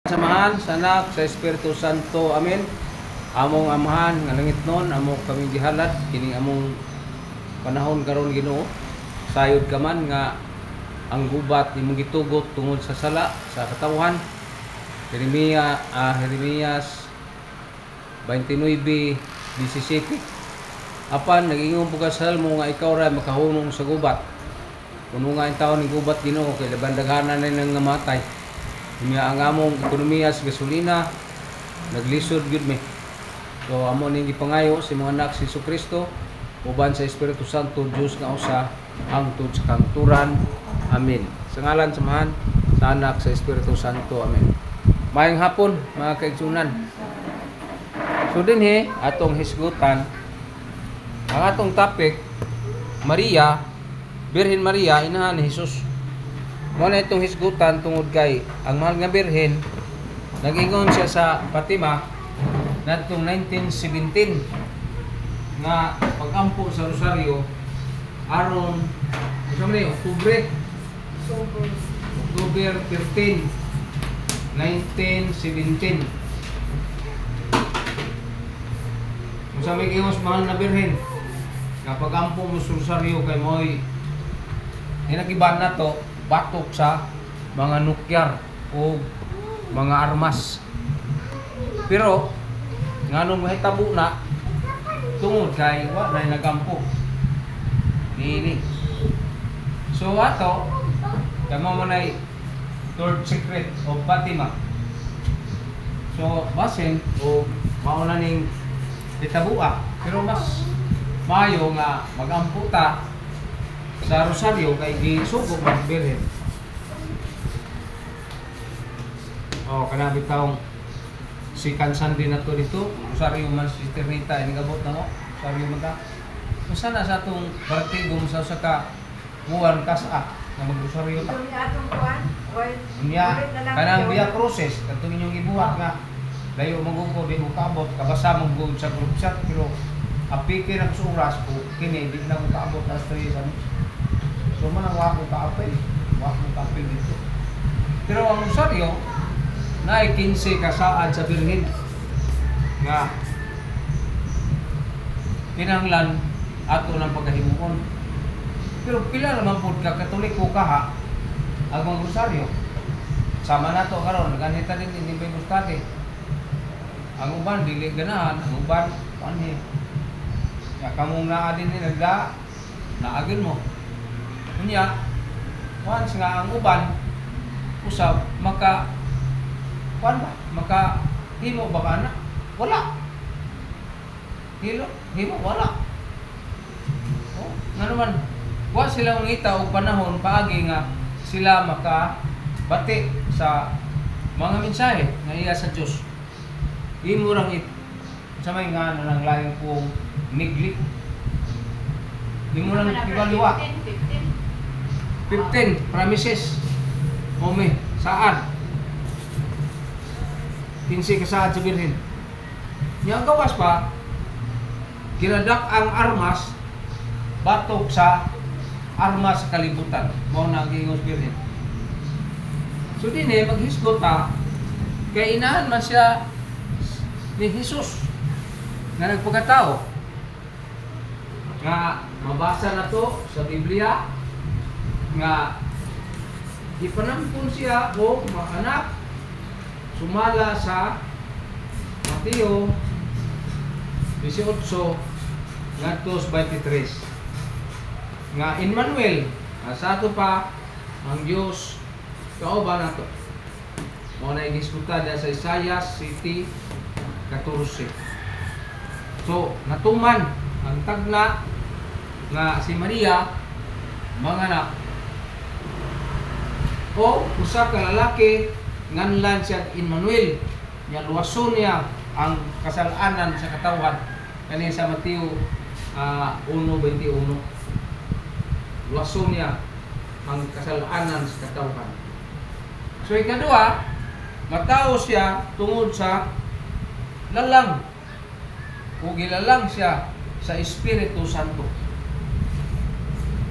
Samahan sa anak sa Espiritu Santo. Amen. Among amahan nga langit nun, amo kami gihalad kining among panahon karon Ginoo. Sayod ka man nga ang gubat imong gitugot tungod sa sala sa katawhan. Jeremias 29:17. Apan nag-ingon po ka sa Salmo nga ikaw ra makahunong sa gubat. Kuno nga ang taon ni gubat Ginoo kay laban daghanan na nang namatay. Niya ang among ekonomiya sa gasolina naglisod gyud mi. So amo ning gipangayo si mga anak si Jesucristo uban sa Espiritu Santo Dios nga usa hangtod sa kanturan. Amen. Sa ngalan samahan sa anak sa Espiritu Santo. Amen. Maayong hapon mga kaigsunan. So dinhi atong hisgutan ang atong topic Maria, Birhen Maria inahan ni Hesus. Mo na itong hisgutan tungod kay ang mahal nga birhen nag-ingon siya sa Fatima nadtong 1917 nga pag-ampo sa rosaryo aron Oktubre 13, 1917. Kung sa may iwas mahal na birhen nga pag-ampo mo sa rosaryo kay mo'y inagiban na to batok sa mga nukyar o mga armas. Pero nganong mahitabo na tungod kay wa na nagampo niini. So ato kamo man ay third secret of Fatima. So basin o mauna ning itabua pero mas maayo nga magampo ta sa rosaryo kay gisugod ang birhen. Kana bitaw si Kansandi na to dito, rosaryo man si Ternita ini gabot na mo, rosaryo man ta. Usa na sa atong bartigom sa usa ka buwan kasa na magrosaryo ta. Unya kanang biya process katong inyong gibuhat nga layo magugod di mo kaabot kabasa mo gud sa group chat pero apike ra sa oras ko kini di na mo kaabot as 3 sa so man ang wako kaapil dito. Pero ang rosaryo na 15 kasaad sa birhen nga kinahanglan ato ng pagkahimuon. Pero pila naman po ka katoliko kaha ang mga rosaryo sama na to karon naganita din hindi may gustade ang uban dili ganahan ang uban pani ya kamong naa din ni nagda naagin mo unya once nga ang uban usab maka himo ba kana wala himo wala nga naman wa sila ngita og panahon paagi nga sila maka bati sa mga mensahe nga iya sa Dios himo rang sa may nga nang laing kong neglect himo rang ibalwa 15 promises ome saan 15 kasaad sa birhen yang gawas pa ginadak ang armas batok sa armas sa kalibutan mao na ang gingos birhen. So dinhi maghisgot ta kay inahan man siya ni Jesus nga nagpagkatao nga mabasa na to sa Biblia nga ipanampun siya o maanak sumala sa Mateo 18 ngadto 23 nga Emmanuel sa ato pa ang Dios kauban nato mo na igiskuta sa Isaiah 7:14. So natuman ang tagna nga si Maria manganak o usa ka lalaki nganlan siya Emmanuel nya luwason niya ang kasalanan sa katawhan kani sa Mateo 1:21 luwason niya ang kasalanan sa katawhan. So ikadua matao siya tungod sa lalang o gilalang siya sa Espiritu Santo.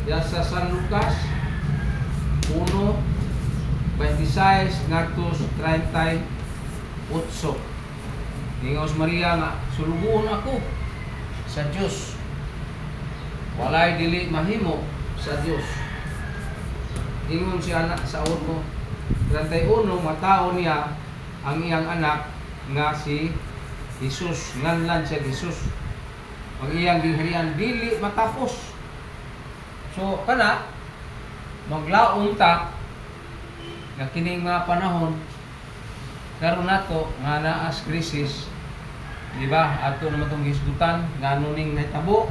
Ya sa San Lucas 1:26 ngadto 30 Ningaw si Maria nga, sulubuhon ako sa Diyos. Walay dili mahimo sa Diyos. Ingon si anak sa uno. 31, matao niya ang iyang anak nga si Jesus. Nganlan siya Jesus. Ang iyang gingharian dili matapos. So, kana, maglaong ta na kining mga panahon karon nato nga naas krisis, di ba? Ato naman itong hisgutan nga nuning nahitabo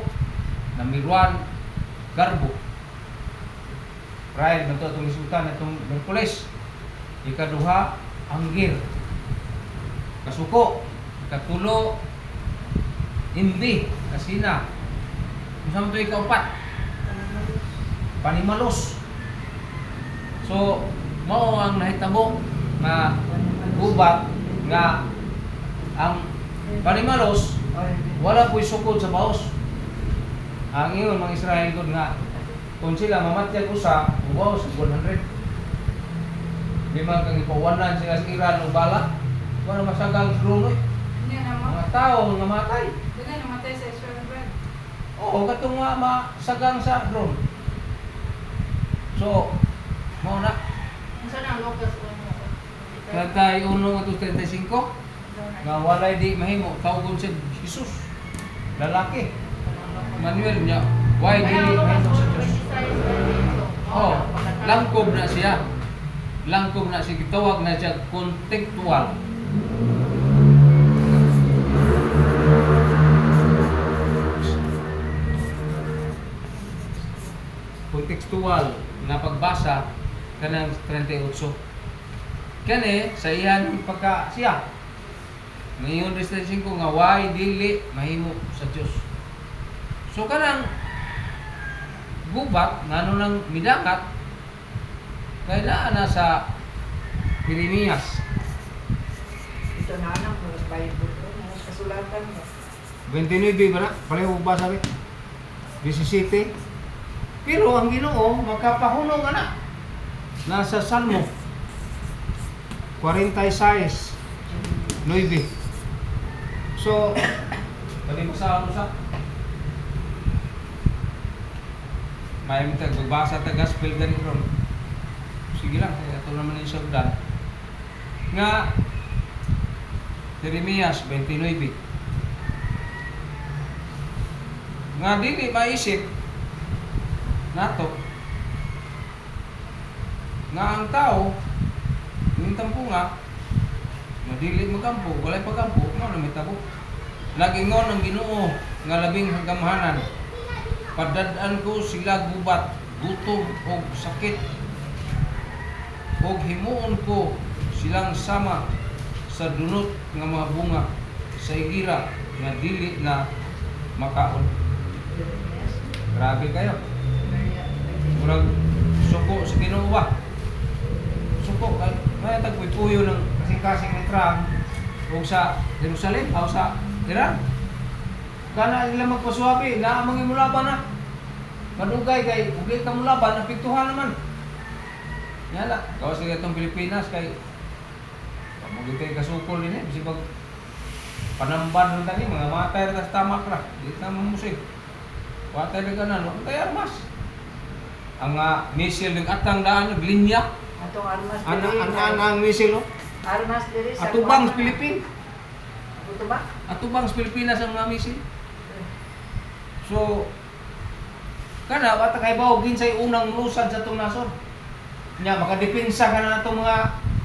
number 1 garbo, right? Nato itong hisgutan itong Merkules, ikaduha anggir, kasuko, ikatulo hindi, kasina, kasama ito ikaupat panimalos. So mao ang nahitabo nga gubat nga ang panimalos wala po'y sukod sa baos. Ang ingon mga Israel gud nga kung sila mamatyag usa ubaw sa 100, di man kang ipawanan sila sa Iran o bala wala masagang dronoy mga tao nga matay. Dili namatay sa Israel. Oo, katong nga masagang sa drone. So mao na Unsa na ang Lucas 31:35 nga walay di mahimo tawgon si Jesus lalaki Manuel niya why dili mahimo sa Dios. Oh, langkob na siya gitawag na siya contextual. Contextual na pagbasa kanang 38. Kani sa iyan pagka siya. Ngayon restriction ko nga why dili mahimo sa Dios. So kanang gubat ngano nang midakat kay naa na sa Jeremias Ito na anak mo, Bible ko, mga kasulatan mo. 29 ba na? Pareho basa rin. 17. Pero ang Ginoo magkapahuno nga na. Nasa Salmo 46, 9. So, pwede masahan mo sa may mga magbasa ta gospel gani ron. Sige lang, ito naman yung sagdan. Nga Jeremias 29. Nga dili maisip nato nga ang tao yung tampunga madili magampo, walay pagampo, mo na mitabo. Nagingon ang Ginoo nga labing hanggamhanan. Padad-an ko sila gubat, gutom og sakit. Og himuon ko silang sama sa dunot nga mga bunga sa igira nga dili na makaon. Grabe kayo. Murag suko sa Ginoo ba? Suko kaya tagpuyo ng kasing-kasing ng Trump o sa Jerusalem o sa Iran. Kana nila magpasuwabi na mga mulaban na. Madugay kay ugay ka mulaban napiktuhan naman. Yala, kawas kay itong Pilipinas kay pamugay kay kasukol din bisig pag panamban rin tani mga matay rin sa tamak ra. Di na mamusig. Watay rin ka na, no? Kaya mas. Ang missile ng atang daan, linya. Atong armas Ang missile, no? Armas diri sa Atubang sa Pilipin. Ito ba? Atubang sa Pilipinas ang mga missile. So, kana, wata kay bawagin sa unang lusad sa itong nasod. Nya, makadepensa ka na itong mga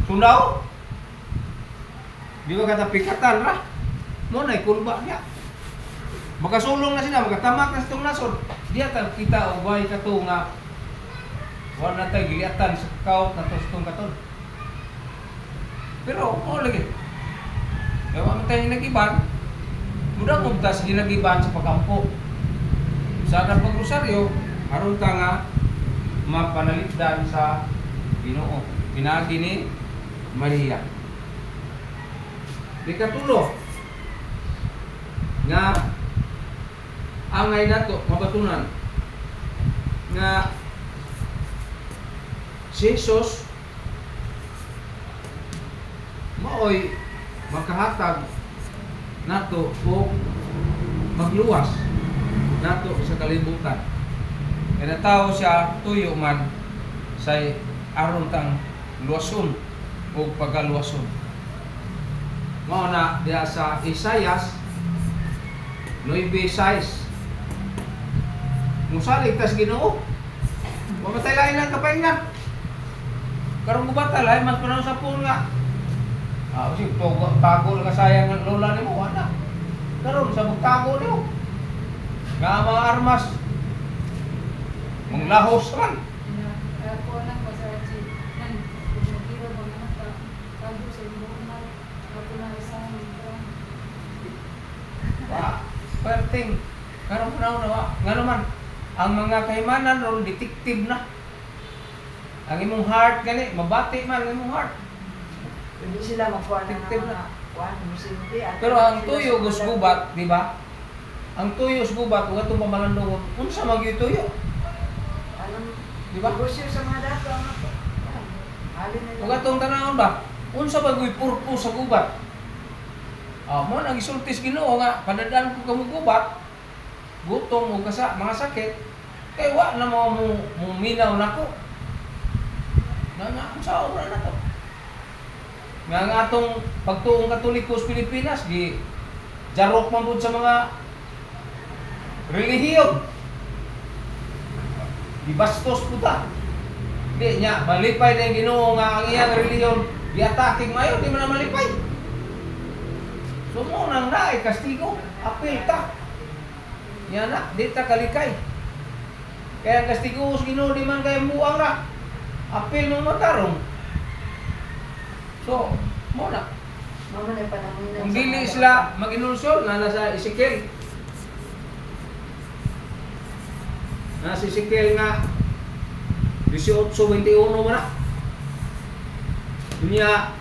sundao. Di ba katapikatan ra? Mo na ikulba niya. Makasulong na sila, makatamak na sa itong nasod. Diya kita ubay ka ito nga wala na tayo giliatan sa kaut na itong katon. Pero, o lagi. Ewan mo tayo nag-iban, muda kong tas ginag-iban sa pagkampo. Sa pag-rosaryo, aron ka nga mapanaligdan sa Ginoo. Pinagi ni Maria. Di katulo nga angay nato mabatunan nga si Jesus maoy makahatag nato o magluwas nato sa kalibutan. Kaya natawo siya tuyo man sa aron tang luwason o pagkaluwason. Mao na diha sa Isaias 9:6. Musalig tas Ginoo. Mamatay lain ang kapahingan. Karong gubata lain mas panahon sa pun nga. Kasi tago na kasayang ang lola ni mo, wala. Karon sa magtago niyo. Nga mga armas. Mga lahos man. Ako lang pa sa Archie. Nan, kung magkira ba naman ka, tago sa imong na, ako na isang Perting. Karong panahon na wa. Nga naman, ang mga kaimanan ron detective na. Ang imong heart gani, mabati man ang imong heart. Hindi sila makuha na Tingtib ng na. mga kuhan, musimpi. Pero ang tuyo gusgubat, di ba? Ang tuyo gubat ug atong pamalandungon, unsa man gyud tuyo? Alam, Di ba? negosyo sa mga dato, ano po? Alin nila. Ug atong tanawon ba? Unsa ba gyud purpose sa gubat? Mo nang isultis Ginoo nga padadaan ko kamo gubat. Gutom o kasa mga sakit kay wa na mo minaw nako. Nga sa obra na to. Nga nga atong pagtuong Katoliko sa Pilipinas di jarok man pud sa mga relihiyon. Di bastos pud ta. Di nya malipay na yung Ginoo nga ang iyang relihiyon di-attacking mayo di man na malipay. So mo nang naay kastigo, apil ta. Yan na, di ta kalikay. Kaya ang kastigo sa Ginoo di man kay muang ra. Apil mo matarong. So, mo na. Mama na panahon na. Kung dili sila mag-inulsyon, nga nasa Ezekiel. Nasa Ezekiel nga 18:21 mo na. Dunya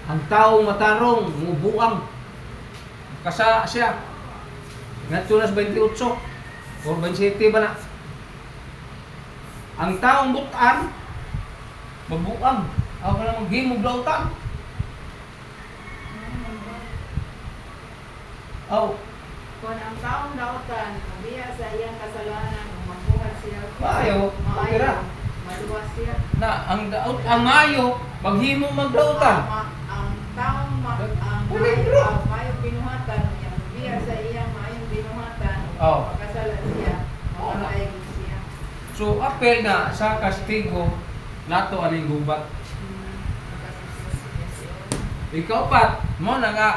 ang taong matarong, mubuang. Kasa siya. Ngadto na sa 28 or 27 ba na. Ang taong butan, mabuang. Ako ka lang maghimog lautan. Oh, Kung ang taong dautan, mabiya sa iyang kasalanan, magbuhat siya. maayo, pagkira. Maluwas siya. Na ang maayo, maghimog maglautan. Ang taong Peligro. mayo binuhatan, mabiya sa iyang mayong binuhatan, Oh. pagkasalan siya, mamatay siya. So apel na sa kastigo nato aning gubat. Ikaw pat, mo na nga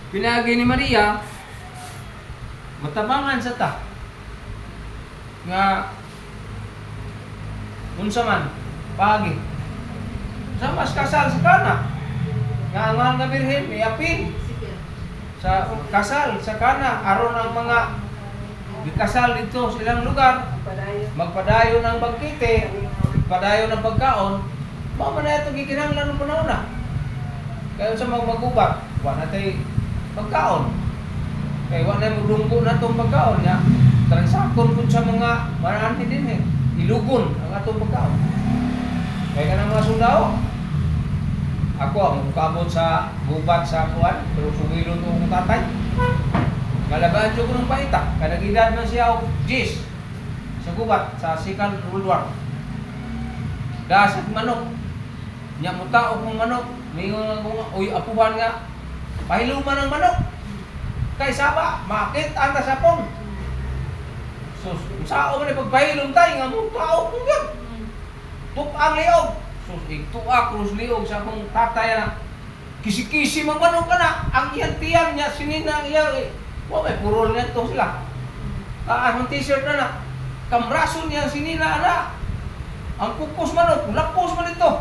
pinagi ni Maria matabangan sa ta. Nga unsa man pagi. Sa mas kasal sa kana. Nga ang mahal nga birhen may apil Sige. sa kasal sa kana aron ang mga gikasal dito sa ilang lugar Padayon. magpadayon ng bangkite, padayon ng pagkaon, mao man na ito gikinahanglan ng panahon na. Kaya sa magmagubat, wa na tay pagkaon. Kaya wa na mudunggo na itong pagkaon niya. Transakon po sa mga marami din eh. Ilugon ang atong pagkaon. Kaya ka ng mga sundao. Ako ang mukabot sa gubat sa kuwan, pero sumilon ko ng tatay. Nalagaan ko ng paita. Kanag-edad man siya o Jis sa gubat, sa Second World War. Dasag manok. Nya mo tao kong manok. Mingon nga kung, uy, apuhan nga. Pahiluman ng manok. Kay saba, makit ang tasapon. So, sao man pagpahilom tayo nga mo tao kong yun. Tupang liog. So, ituak krus liog sa akong tatay na kisi-kisi mang manok ka na. Ang iyang tiyan niya, sinina ang iyang may purol niya ito sila. Ang t-shirt na na. Kamrason niya sinina na. Ang kukos manok, lapos man ito.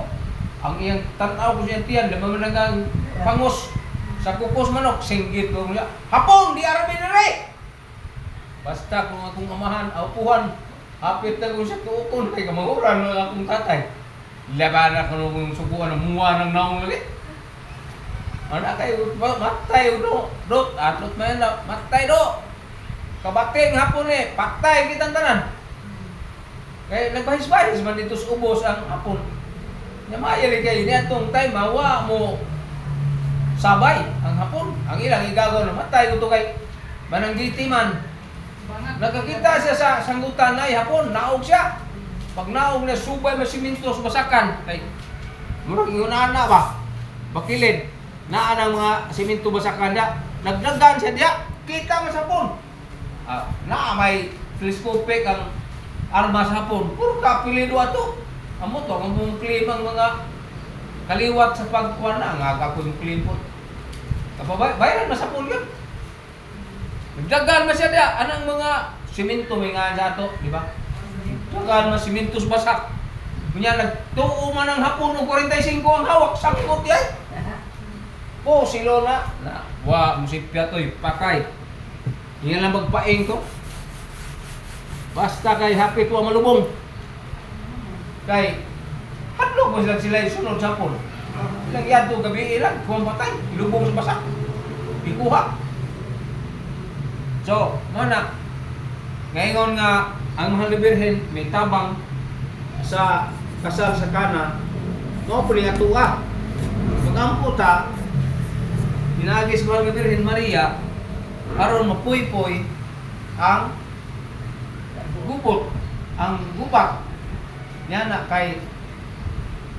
Ang iyang tanaw ko siyang tiyan, lamang nagang pangos sa kukos manok, singgit ko niya. Hapon, di arabi na rin! Basta kung akong amahan, aupuhan, hapit na ko siya tuukon, kay kamahuran ng akong tatay. Laban ako nung subuan ng muwa ng naong lagi. Anak kayo, matay do, dot, atot mo yan na, matay do. Kabating hapon eh, patay kitang tanan. Kaya nagbahis-bahis man dito sa ubos ang hapon. Namaya rin kayo, niya itong time, mawa mo sabay ang hapon. Ang ilang igagaw namatay ko to kay Mananggiti man. Bangat. Nakakita siya sa sanggutan ay hapon, naog siya. Pag naog na subay masiminto sa basakan, kay murag ingon na ba? Bakilid, naa ng mga siminto basakan niya. Nagdagan siya diya, kita man sa hapon. Naa may telescopic ang armas hapon. Puro kapilido ato. Amo to, ang mong claim ang mga kaliwat sa pagkuhan na, ang aga ko yung claim po. Bayaran mas hapon yun. Nagdagan man siya diya, anang mga siminto may nga sa ato, di ba? Nagdagan man siminto sa basak. Kunya nagtuo man ang hapon ng 45 ang hawak, sakot yan. Po, silo na. Wa, musipya to, pakay. Yan lang magpaing to. Basta kay happy to ang malubong. Kay, hadlok mo sila isunod sa hapon. Ilang yado gabi ilang, kung patay, ilubong sa basak. Ikuha. So, mana, ngayon nga, ang Mahal na Birhen may tabang sa kasal sa kana, no, puli nga tuwa. Pag-ampo ta, dinagis Mahal na Birhen Maria, aron mapuy-puy ang gupot, ang gupak. Niya na kay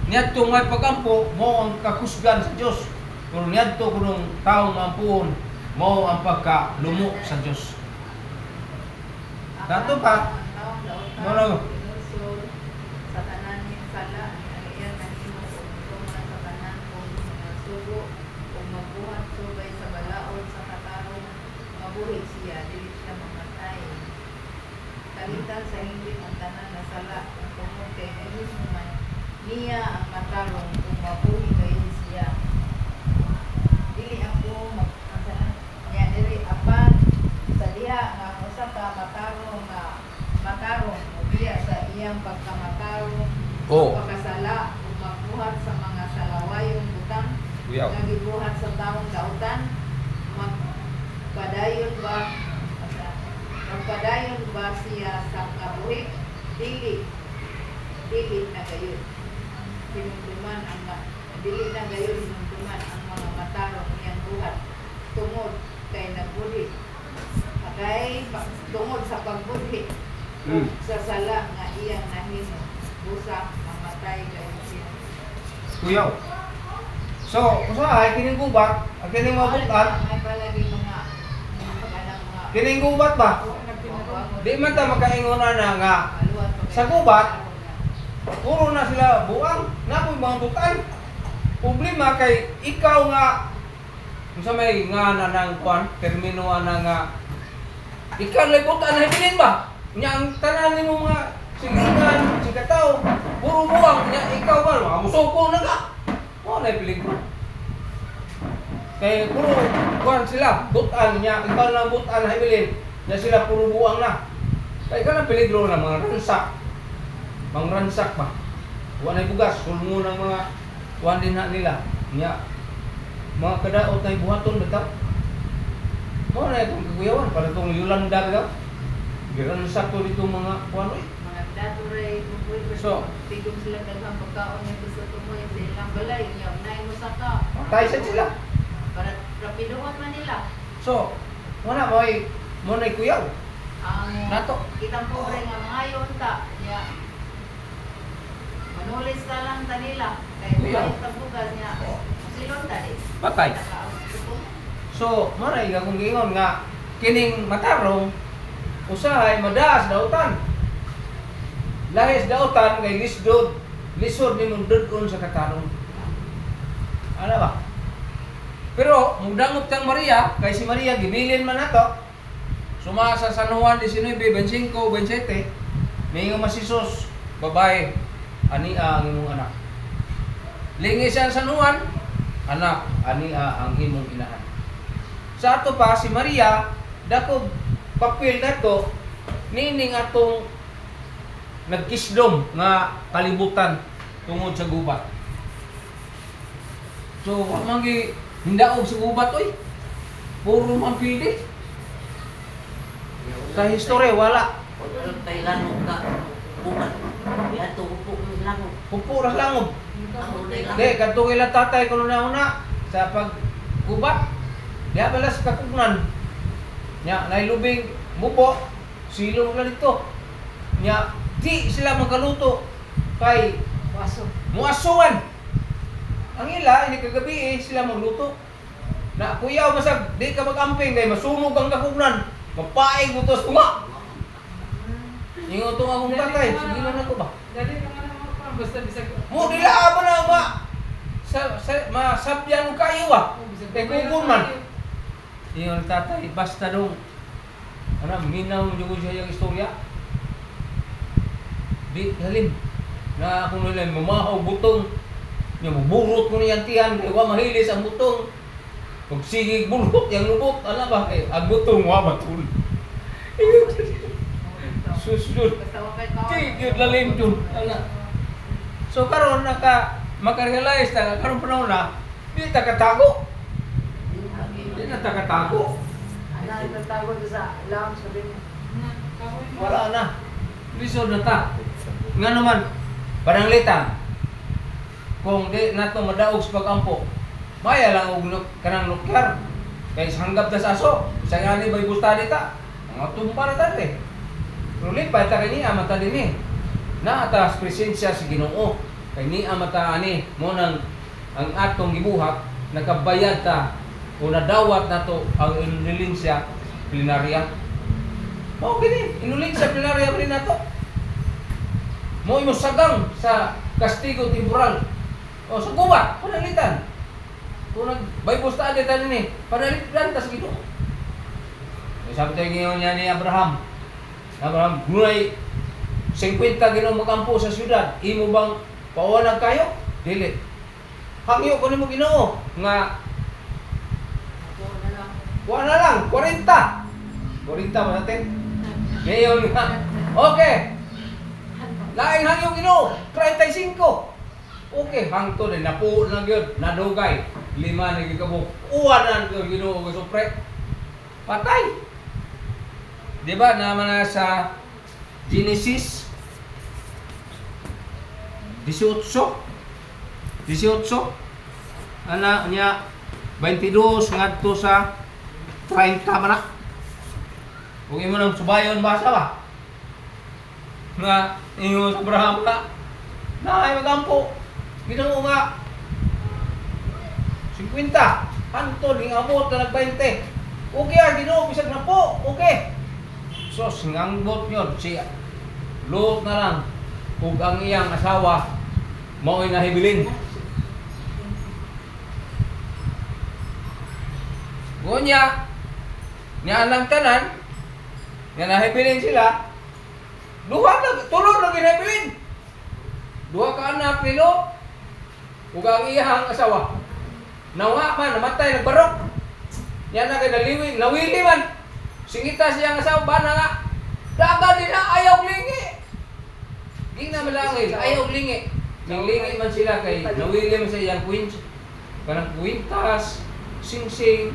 niyadto may pag-ampo mo ang kakusgan sa Dios. Kung niyadto kunong taong mampuon mo ang pagkalumo sa Dios. Dato pa, ano? Sa tanan ni sala, ang iyan na himo kung sa tanan kung sugo, kung magbuhat subay sa balaod sa katarong, mabuhi siya, dili siya mamatay. Kalitan sa hindi ang tanan na sala, kung kay Jesus naman, niya ang matarong kung mabuhi kayo siya. Dili ako niya dili apan sa diha nga usa ka matarong o diya sa iyang pagkamatarong Oh. pagkasala ug magbuhat sa mga salawayong butang Uyaw. nga gibuhat sa taong dautan magpadayon ba siya sa kabuhi dili na gayon hinumduman dili na gayon hinumduman ang mga matarong iyang buhat tungod kay nagbudhi tungod sa pagbudhi sa sala nga iyang nahimo busa mamatay kay siya. Kuyaw. So, usahay kining gubat, ang kining mabutan, May palagi mga kining gubat ba? Di man ta makaingon na nga sa gubat, puro na sila buang, napoy mga butan. Problema kay ikaw nga unsa may nga na nang kwan, termino na nga ikaw lay butan na bilin ba? Nya ang tanan nimo mga silingan, sigataw, puro buang nya ikaw ba mga musuko na ka. Mo na piling ko. Kay puro kwan sila, butan nya ikaw lang butan na bilin. Nya sila puro buang na. Kay kana peligro na mga ransak. Mangransak ba? Wa na bugas, sulmo ng mga kuan din na nila. Nya mga kadaot na buhaton bitaw. Mo na itong kaguyawan para itong Yolanda bitaw. Giransak to dito mga kuan oy. mga daturay So, tigong sila daghang pagkaon nga gusto tumoy sa ilang balay nya nay mo sa ka patay sa sila. para rapiduhon man nila So, mo na mo na kuyaw. ang Nato. kitang pobre nga maayon ta nya manulis ta lang ta nila kay Kuyaw. wala tabugas nya silon ta di Patay. So, maray nga kung gingon nga kining matarong usahay madaas dautan. Lahis dautan kay lisod ni mong dudon sa katarong. Ano ba? Pero mudangot kang Maria, kay si Maria gibilin man nato. Suma sa San Juan 19:25, 27, may nga masisos babae ani ang imong anak. Lingi siya sa San Juan, anak ani ang imong inahan. Sa ato pa si Maria dako papel nato nining atong nagkisdom nga kalibutan tungod sa gubat. So, mangi hindaog sa gubat oy. Puro man pili. Sa history wala. Kay lanong ka bukan. Ya to upo ng lanong. Pupo ra langob. Ang ulay lang. Di kadto ila tatay kuno na una sa pag gubat. Diha balas kakugnan. Nya nailubing mubo, silong na dito. Nya di sila makaluto kay Waso. muasuan. Ang ila ini kagabi sila magluto. Na kuyaw masag di ka magamping kay masunog ang kakugnan. Mapaig mo tos tunga. Ingon tong akong tatay, sige na ko ba? Dali naman ang mga basta bisag. Mo dila ba na ba? Masabyan mo kayo Kay kugon man. Ingon tatay, basta dong. Ano, minaw yung siya yung istorya. Di, halim. Na ako nila, mamahaw butong. Yung burot mo niyan tiyan, kaya mahilis ang butong. Pag sigig bulot, yung lubot, ano ba? Ang butong, matul. Susunod. Basta huwag kayo tawag. Yun lalim yun. So karon makarealize na karon panahon na di takatago. Di na takatago. Ano itatago doon sa alam sabi mo. Wala na. Lisod na ta. Nga naman, pananglitan. Kung di nato madaog sa pagampo, maya lang og kanang nukyar. Kay hanggap na sa aso. Sa nga ni bay bustadi ta. Mga tumpa na tadi. Rulit pa ta kini amata dinhi. Na atas presensya sa Ginoo. Kay ni amata ani mo nang ang atong gibuhat nakabayad ta o nadawat nato ang inulensya plenarya. Mao kini inulensya plenarya rin nato. Mo imo sagang sa kastigo temporal. O sa gubat, panalitan. Kung nag-Bible study tayo ni, panalitan ta sa Ginoo. Sabi tayo ngayon niya ni Abraham. Abraham, gunay 50 Ginoo makampo sa syudad. Imo bang pawanag kayo? Dili. Hangyo ko nimo Ginoo nga Ako na lang. 40 ba natin? Ngayon nga. Okay. Laing hangyo Ginoo, 35. Okay, hangto din napuo na gyud, nadugay. 5 na gikabok. Uwanan ko Ginoo ko supre. Patay. Di ba naman na sa Genesis 18 ana niya 22 ngadto sa 30 man na. Kung imo nang subayon basa ba? Nga ingon sa Abraham ka. Naay magampo. Ginoo nga 50. Anton ing abot na nag 20. Okay Ginoo bisag na po. Okay. So, singangbot yun, si Lot na lang, kung ang iyang asawa, mao'y nahibilin. Gunya, niya ang tanan, nga nahibilin sila, tulog na ginahibilin. 2 ka anak ni Lot, kung ang iyang asawa, nawa man, namatay, nagbarok. Yan na kay nawili man. Singita siyang asawa, bana nga. Daga din na, ayaw lingi. Di na malangin, ayaw lingi. Nang lingi man sila kay nawili man sa iyang kanang kwintas, singsing,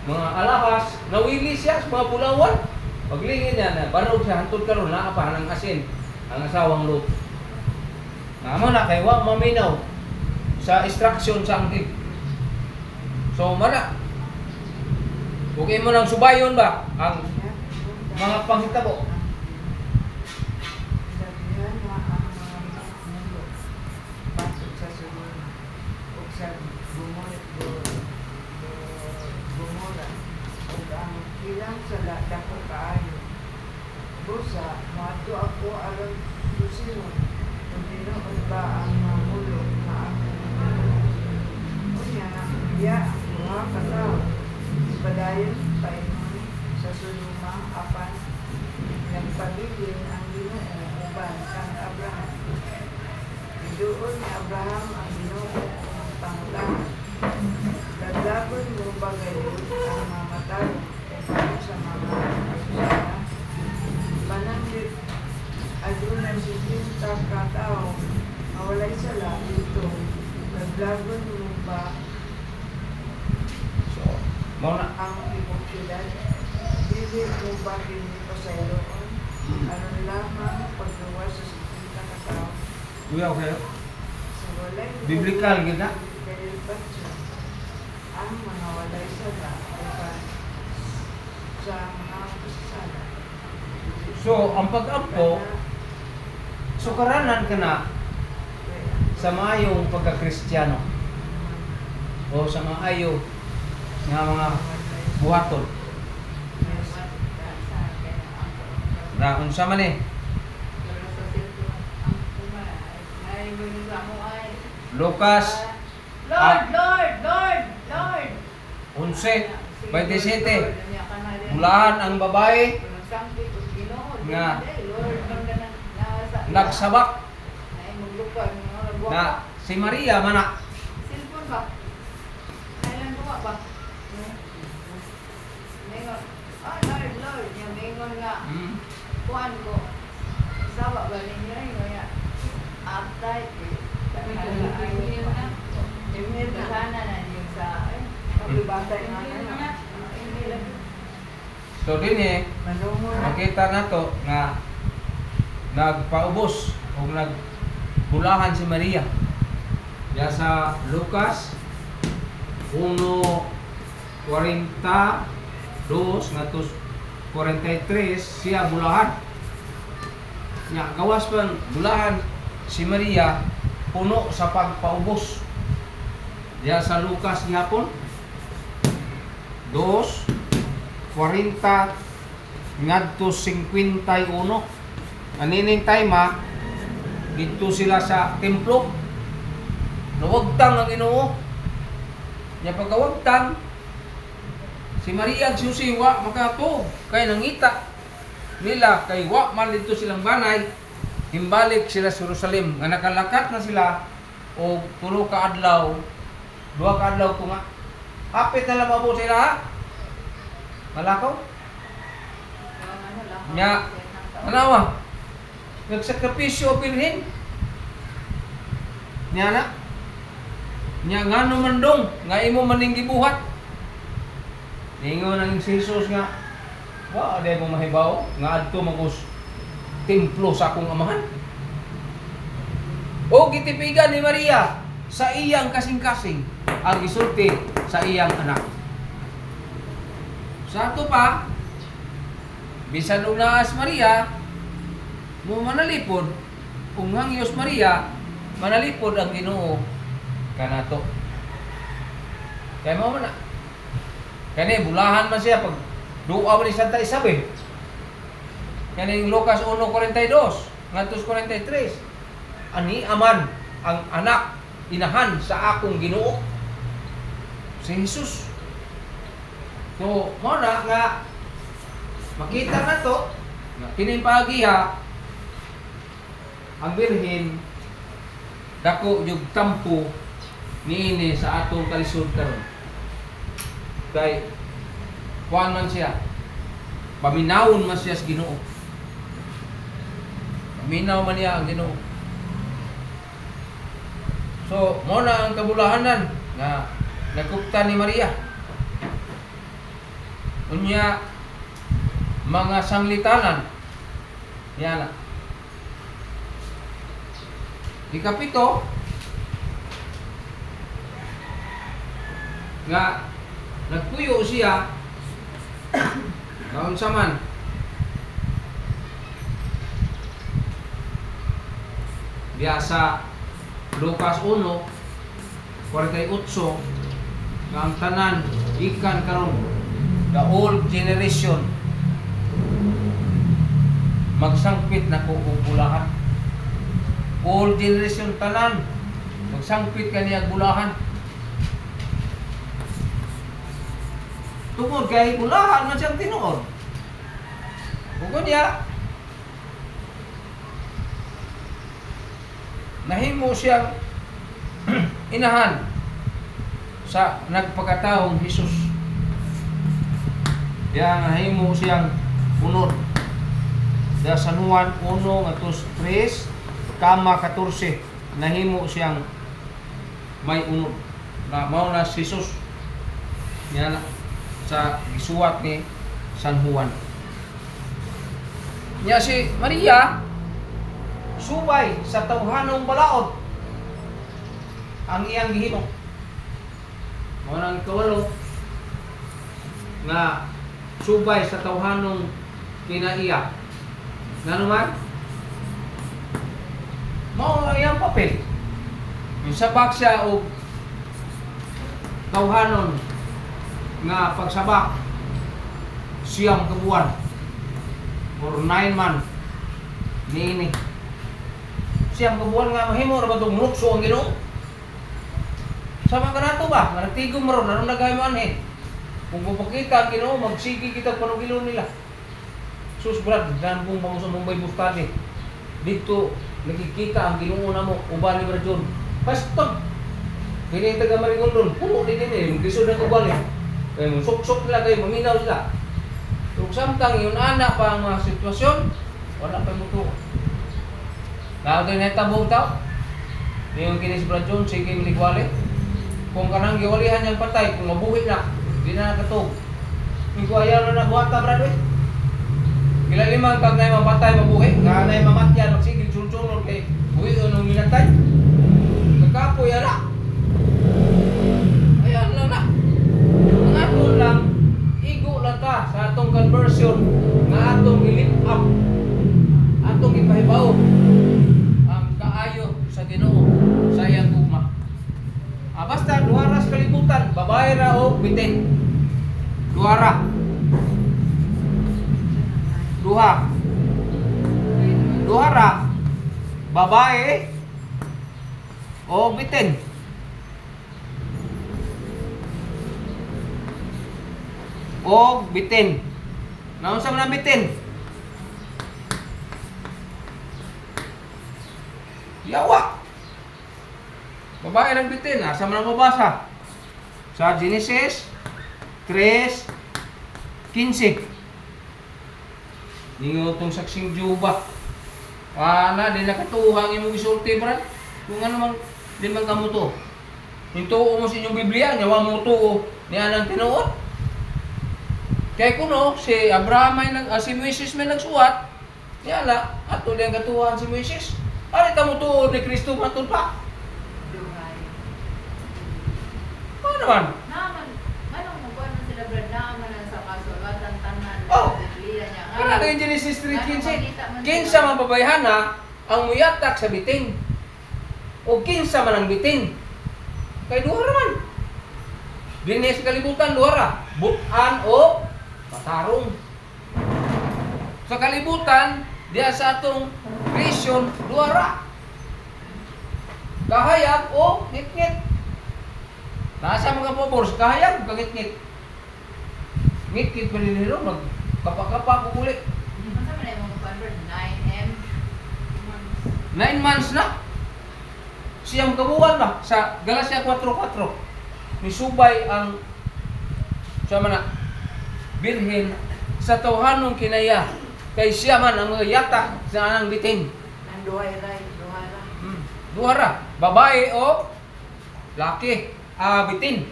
mga alahas. Nawili siya sa mga pulawan. Paglingi niya na, banog siya, hantod karon na pa ng asin ang asawang Lot. Namo na kay wa maminaw sa instruction sa angkig. So, mana. Okay mo nang subayon ba ang mga panghitabo? Sabihan mo ang mga mundo. Pasok sa sulod. O sa bumura. O ang ilang sala dako kaayo. Busa, mato ako alam susino. Kung dinoon ba ang mamulo na ako. Unya, iya, mga katao. Padayon paingon sa suluma apan nagpabilin ang Ginoo uban kang Abraham. Iduol ni Abraham ang Ginoo ang pangulang. Dadlagon mo ba gayon ang mamatay sa mga asusana? Mananggit adunan si Pinta katao mawalay sala ito. Dadlagon mo ba Mau na. ang iposidad, dili mo ba pinito sa iloon? Ano lamang paggawa sa sikita na tao? Kuya, okay. Sa walay Biblical, gina? Dahil patso. ang mga walay sala sa mga sala. So, ang pag-ampo, sukaranan ka na sa maayong pagka-Kristiyano o sa maayo nga mga buhaton. Na unsa man eh, Lucas Lord, Lord, Lord, Lord. 11:27. Mulahan ang babae nga nagsabak na si Maria mana. Cellphone ba? Kailan duwa ba? Mingon. Oh, Lord, Lord. Yung mingon nga. Kuhan ko. Sawa ba ninyo yun? Uptight. Email na sana na yung sa... Magbibasa yung ano. So din eh, makita nato nga nagpaubos o nagbulahan si Maria. Ya sa Lucas 1:42 ngadto 43 siya bulahan. Nya gawas pang bulahan si Maria puno sa pagpaubos. Ya sa Lucas gihapon 2:40 ngadto 51. Anining time dito sila sa templo. Nawagtang ang Ginoo. Nya pagkawagtang si Maria ug si Jose wa makatuog kay nangita nila kay wa man dito silang banay. Himbalik sila sa Jerusalem nga nakalakat na sila og 3 ka adlaw, 2 ka adlaw ko nga. Hapit na lang mabot sila ha. Malakaw. Nya tanawa. Nagsakripisyo birhen. Nya na. Nya ngano man dong nga imo maning gibuhat. Ningon ang si Jesus nga, wa aday mo mahibaw nga adto magos templo sa akong amahan. O gitipigan ni Maria sa iyang kasing-kasing ang gisulti sa iyang anak. Sa ato pa, bisan og naas Maria, mo manalipod kung hangyos Maria, manalipod ang Ginoo kanato. Kaya mo man na. Kani bulahan man siya pag duwa man ni Santa Isabel. Kani Lucas 1:42 ngadto 43. Ani aman ang anak inahan sa akong Ginoo si Jesus. So, mo na nga makita na to nga kining pagiha ang birhen dako yung tampo niini sa atong kalisod karon. Kay kuan man siya. Paminawon man siya sa Ginoo. Paminaw man niya ang Ginoo. So, mo na ang kabulahanan nga nagkupta ni Maria. Unya mga sanglitanan. Yan na. Ikapito nga nagpuyo siya kaon sa man biasa Lucas 1:48 nga ang tanan ikan karon the old generation magsangpit na ko og bulahan. Old generation tanan magsangpit kaniya bulahan. Tungod kay bulahan man siyang tinuod. Bukod niya nahimo siyang inahan sa nagpakataong Hesus. Kaya nahimo siyang unod. Kaya sa Juan 1:3 kama 14 nahimo siyang may unod. Na mao na si Hesus. Yan sa gisuwat ni San Juan. Nya si Maria subay sa tawhanong balaod ang iyang gihimo. Mao nang ikawalo nga subay sa tawhanong kinaiya. Ngano man? Mao ang iyang papel. Yung sabak siya og tawhanon nga pagsabak siyam ka buwan or 9 months niini. Siyam ka buwan nga mahimo ra ba tong lukso ang Ginoo? Sama ka nato ba? Nga nagtigom ron, anong nagay mo anhe? Kung mapakita ang Ginoo, magsigi kita panugilo nila. Sus brad, dan pong bango sa Mumbai Bustani. Dito, nakikita ang Ginoo na mo, uban ni Brad John. Pastog! Hindi taga Maringol doon, puno din eh, magkisod ng uban eh. Kaya sok-sok nila kayo, maminaw sila. Kung samtang yun anak pa ang mga sitwasyon, wala pa mo to. Nakagay na tabong tao. Yung kinis Brad John, sige miligwali. Kung kanang giwalihan niyang patay, kung mabuhi na, di na nakatog. Kung ayaw na nabuhata, Brad, eh. Kila limang kag na mapatay, mabuhi. Nga na mamatyan, magsigil, sulsulol kay buhi o nung minatay. Nagkapoy, ala. Ayan lang na. Ang ato lang, igo lang ta sa atong conversion nga atong i-lift up. Atong ipahibaw ang kaayo sa Ginoo sa iyang gugma. Basta duhara sa kalibutan, babae ra o bitin. Duhara. Duhara. Babae o bitin. O bitin. Naunsa man ang bitin? Yawa. Babae lang bitin, asa man ang mabasa? Sa Genesis 3:15. Ningo tong saksing Jehova. Wala, di nakatuhang imong gisulti, Brad. Kung ano man, di man kamo to. Hintuo mo sa inyong Biblia, nyawa mo to niya nang tinuot. Kaya kuno, si Abraham ay si Moises may nagsuwat, niya la, ato liyang katuhan si Moises. Ari tamo to ni Kristo matun pa. Ano naman? Naman, anong nabuhan na sila Brad naman sa kasulatan tanan Oh. sa Biblia niya. Wala kayong Genesis 3:15. Kinsa man babayhana ang muyatak sa bitin. O kinsa man ang bitin. Kay duha man. Dinhi sa kalibutan duha. Butan o patarong. Sa kalibutan diya sa atong creation duha. Kahayag o ngit-ngit. Nasa mga pabor sa kahayag kangit-ngit. Ngit-ngit pa rin nila magkapa-kapa ko ulit. Masa man yung mga convert 9M 9 months na. Siyang kabuwan ba? Sa Galatia 4:4. Misubay ang siya man na birhen sa tawhanong kinaya. Kay siya man ang mga yata sa anang bitin. nanduhay ra. Duhara. Babae o laki. Bitin.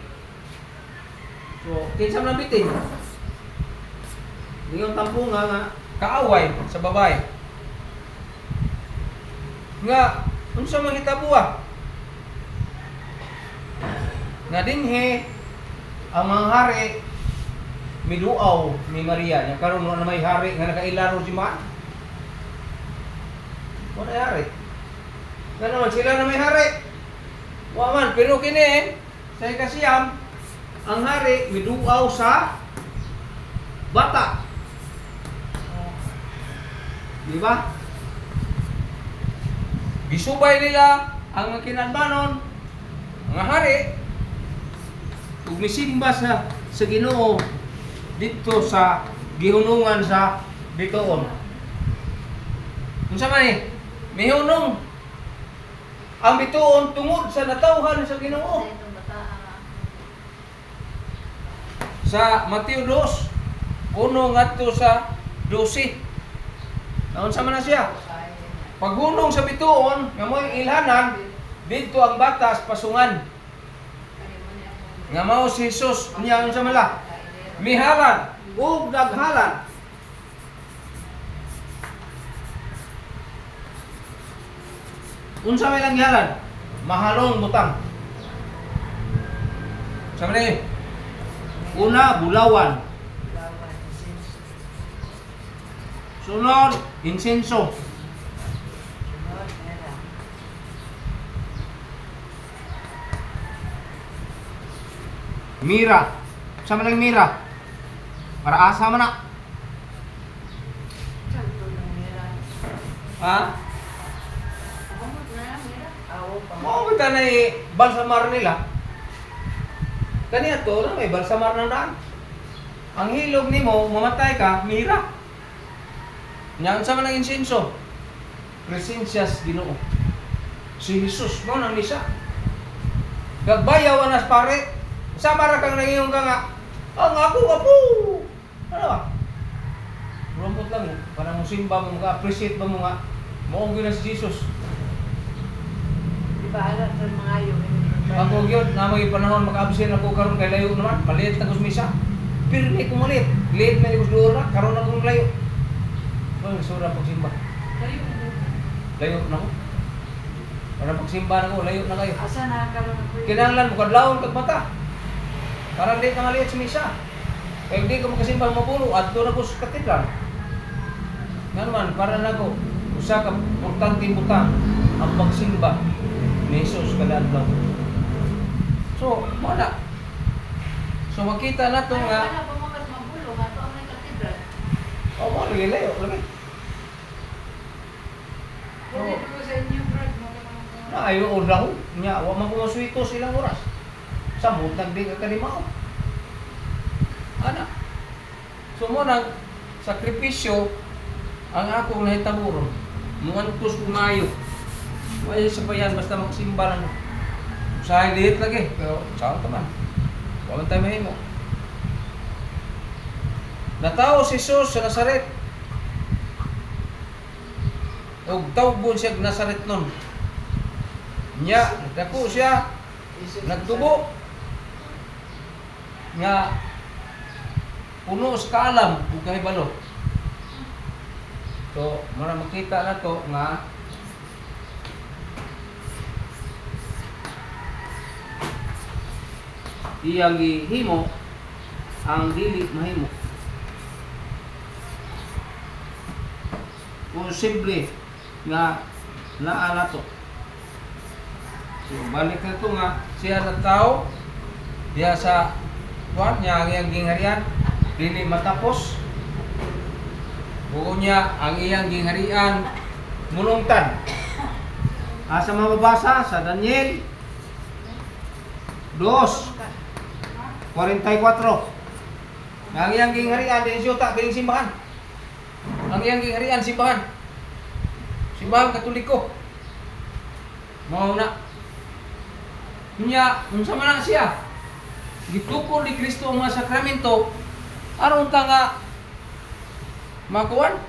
So, kinsa man ang bitin? Ningon tampo nga kaaway sa babae. Nga, unsa man hitabuha? Nga dinhi ang mga hari miduaw ni Maria nya karon na may hari nga nakailaro si Ma. Wala hari. Nga naman sila na may hari. Wa man pero kini sa kasiyam ang hari miduaw sa bata. Di ba? Gisubay nila ang mga kinadbanon, mga hari, ug misimba sa Ginoo dito sa gihunungan sa bituon. Unsa man ni? Mihunong ang bituon tungod sa natawhan sa Ginoo. Sa Mateo 2, uno ngadto sa 12. Naunsa man na siya? Paghunong sa bituon, nga mo'y ilhanan, dito ang batas pasungan. Nga mao si Jesus, niya unsa man la? Mihalan ug daghalan. Unsa may lang gihalan? Mahalong butang. Sabi na yun. Una, bulawan. Lawan, incense. Sunod, insenso. Sunod, mera. Mira. Sama lang mira. Para asa man na. Santo ng mera. Ha? Pamot na lang, mera. Awo, pamot. Mo kita na balsamar nila. Kaniya to, may balsamar ng daan. Ang hilog nimo, mamatay ka, mira. Nyan sa man ang insenso. Presensyas Ginoo. Si Jesus mo nang nisa. Gagbayaw anas pare. Sama ra kang nangiyong ka nga. Ang ako apo. Ano ba? Rumpot lang yun. Para mo simba mo, appreciate ba mo nga. Maong na si Jesus. Di ba alam sa mga yun? Ako yun, na may panahon maka-absent ako karon kay layo naman. Maliit na kusmisa. Pero may kumaliit. Liit na kusmisa doon na. Karoon akong layo. Oh, sura pagsimba. Kayo mo. Layo na ko. Para pagsimba na ko, layo na kayo. Asa na karoon ako yun? Kinahanglan mo kadlawon kag mata. Para di ka maliit sa misa. Kaya hindi ka makasimba mapuno, adto na ko sa katedral. Nga naman, para na ko, usa ka importante butang ang pagsimba ni Jesus kada adlaw. So, wala. So, makita na to nga, Wala pa mga magulo, nga to ang may katedral. oh, mo lagi layo, lagi. Pwede ko sa inyo, Brad. Na ayo odaw nya, wa man ko masuito silang oras. Samot nagdi ka kanimaw. Ana. So mo nang sakripisyo ang akong nahitaburon. Muantos kumayo. Wala sa bayan basta magsimba lang. Usahay liit lagi, pero saan ka man? Wa man tayo mahimo. Natao si Jesus sa Nazaret. Og tawgon siya Nazaret nun. Nya, nagdako siya, nagtubo. Nga, puno sa kaalam, ug kahibalo. So, mara makita na to nga iyang gihimo ang dili mahimo. Posible nga naa nato. So, balik na ito nga, siya na tao, diya sa kuwan niya ang iyang gingharian, dili matapos. Buo niya ang iyang gingharian, mulungtan. Asa mababasa sa Daniel 2:44. Ang iyang gingharian, din siyota, kining simbahan. Ang iyang gingharian, simbahan. Simbahan Katoliko. Mauna. Nya, unsa man na siya? Gitukod ni Kristo ang mga sakramento, aron ta nga makuan?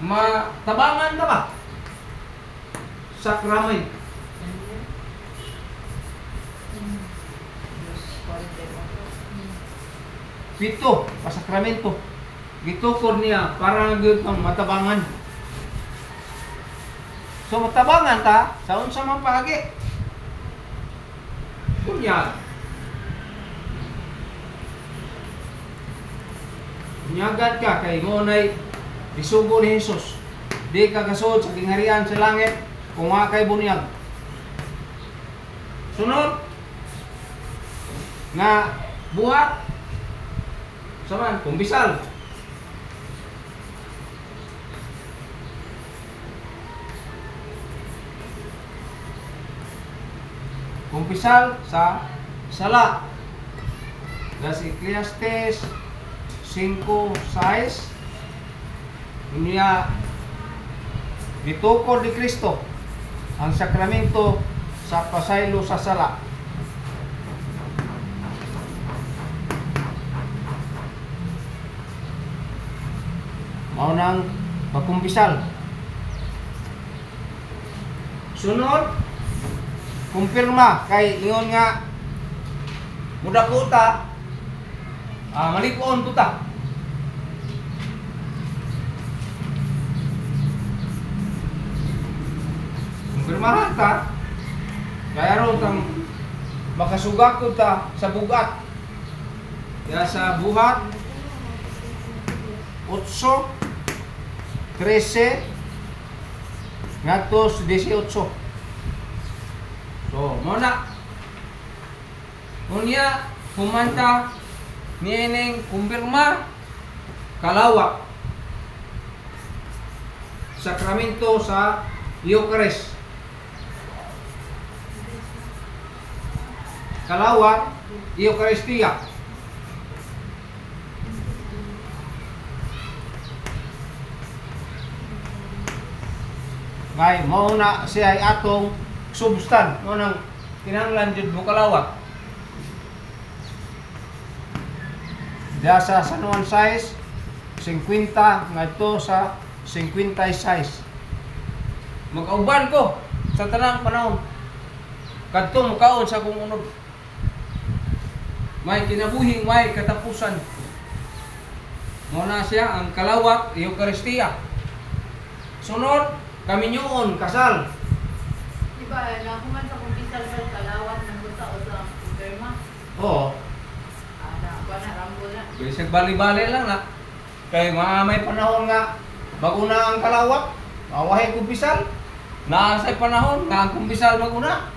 Matabangan na ba? Sakramento. Pito, pasakramento. Gitukod niya para gyud kang matabangan. So matabangan ta sa unsa man paagi. Kunya. Nyagad ka kay mo nay isugo ni Jesus. Di ka kasod sa gingharian sa langit kung wa kay bunyag. Sunod nga buhat saman kumbisal. Kumpisal sa sala. Das Ecclesiastes 5:6. Inya gitukod ni Kristo ang sakramento sa pasaylo sa sala. Mao nang pagkumpisal. Sunod, kumpirma kay ingon nga muda ko ta malikon ko ta. Kumpirmahan ta kaya ron kang makasugakod ta sa bugat. Kaya sa buhat 8, 13 ngadto sa 18. So, muna unya humanta nining kumpirma kalawak sakramento sa Eucharist. Kalawak Eucharistia. Ngay mao na siya ay atong substan mo nang kinahanglan jud mo kalawak. Diya sa San Juan 6, 50 ngadto sa 56. Mag-auban ko sa tanang panahon. Kadto mukaon sa kung unod. May kinabuhing may katapusan. Mao na siya ang kalawak Eucharistia. Sunod kaminyoon, kasal. Diba, nakuman sa kumpisal sa kalawat ng buta o sa kumpirma. Oo. Rambo na. Bisag bali-bali lang na. Kay may panahon nga maguna ang kalawak, mawahay kumpisal. Naasay panahon nga ang kumpisal maguna